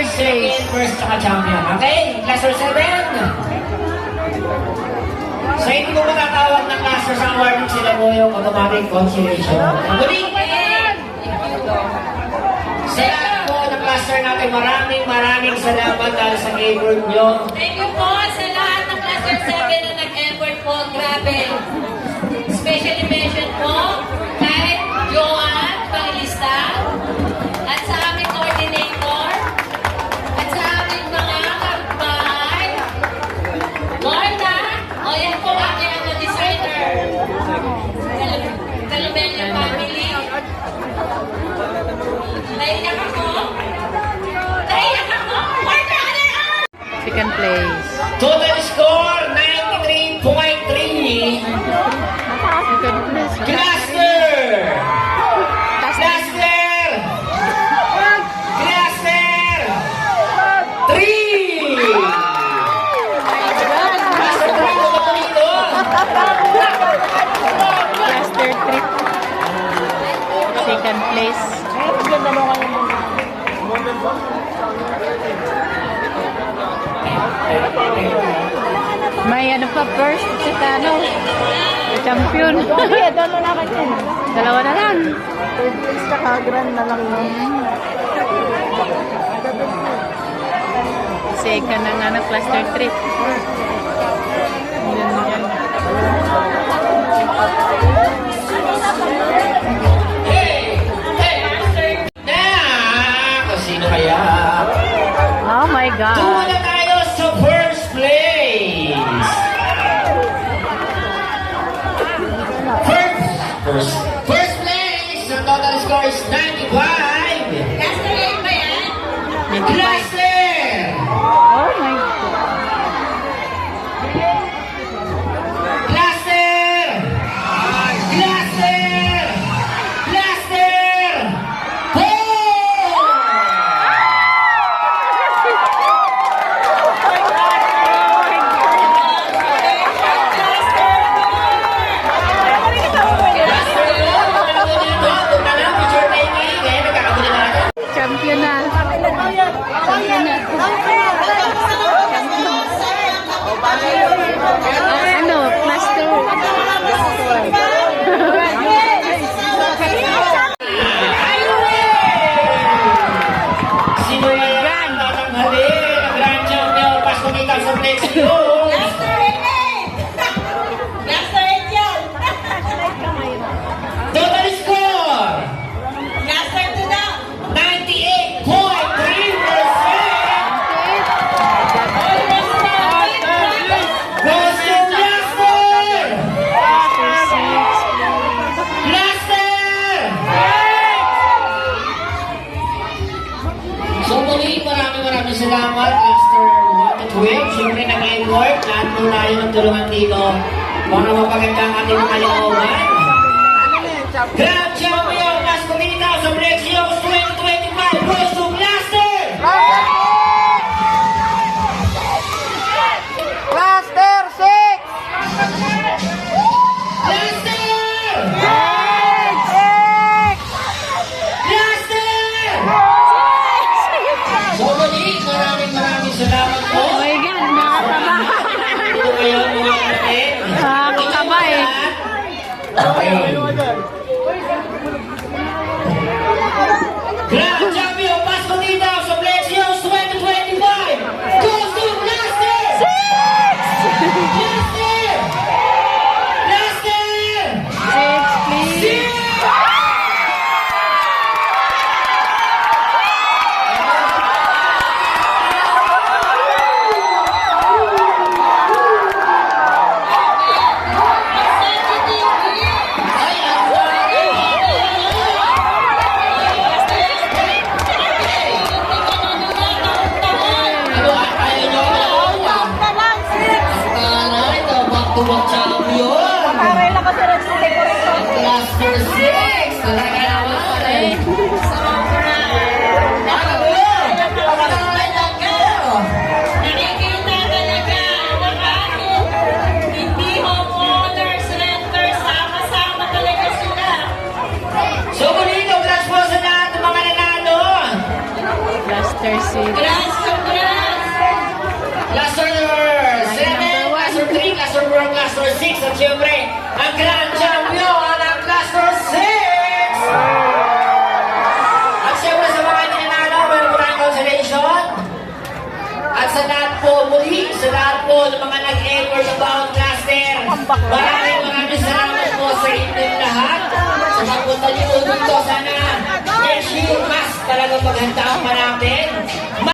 third place. Second, first, tsaka champion. Okay? Cluster 7. So, hindi mo matatawag ng cluster sa awarding sila mo yung automatic consolation. Muli! Sa lahat po ng cluster natin, maraming salamat dahil sa effort nyo. Thank you po sa lahat ng cluster 7 na nag-effort po. Grabe. Specially mention po kay Joanne Panglista at sa aming coordinator at sa aming mga kapitbahay. Lorna, o yan po kami ang designer. Calumella family. Naiyak ako. Naiyak ako. Second place. Total score, 93.3. Second place. Cluster! Cluster! Cluster! 3! Cluster 3 mo ba dito? Cluster 3. Second place. May ano pa, first, saka ano, champion. Dalawa na lang. Third place ka, grand na lang nun. Second na nga na, cluster 3. Yan, yan. Sino kaya? Oh my God. Doon na tayo sa first place! First place! The total score is 95! Cluster 8 ba yan? Cluster! Oh my God. Cluster! Cluster! Cluster! 4! Champion na. Champion na. Ano? Cluster. Sino yan? Tatanghali! Ang grand champion! Pasko kita sa Flexion! Cluster 8! Cluster 8 yan! Total score! Cluster 2 na! 98.3%! Almost na! Goes to Cluster! Cluster! So muli, maraming salamat, Cluster 1 to 12. Siyempre, nag-effort. Lahat po tayo nagtulungan dito para mapaganda ang ating mga looban. Grand Champion, Pasko Kita sa Flexion 2025 goes to Cluster! Cluster 6! Cluster! Cluster! So muli, maraming salamat po. Oh my God, nakakaba. Ito kayo mga kapatid. Nakakaba eh. Okay. Grand Champion, Pasko Kita sa Flexion 2025 goes to Cluster! Cluster! Cluster! 6, please. Tuwag champion! Para lang kasi rin sa decoration. Cluster 6! Talaga naman eh! Nakikita talaga ng ating hindi homeowners, renters, sama-sama talaga sila. So muli, congrats po sa lahat ng mga nanalo! Cluster 6. Grabe! siyempre, ang grand champion ng Cluster 6! At siyempre sa mga nanalo, meron po tayong consolation. At sa lahat po, muli, sa lahat po ng mga nag-effort sa bawat cluster, maraming salamat po sa inyong lahat. Sa pagpunta niyo dito, sana next year mas talagang maghandaan pa natin.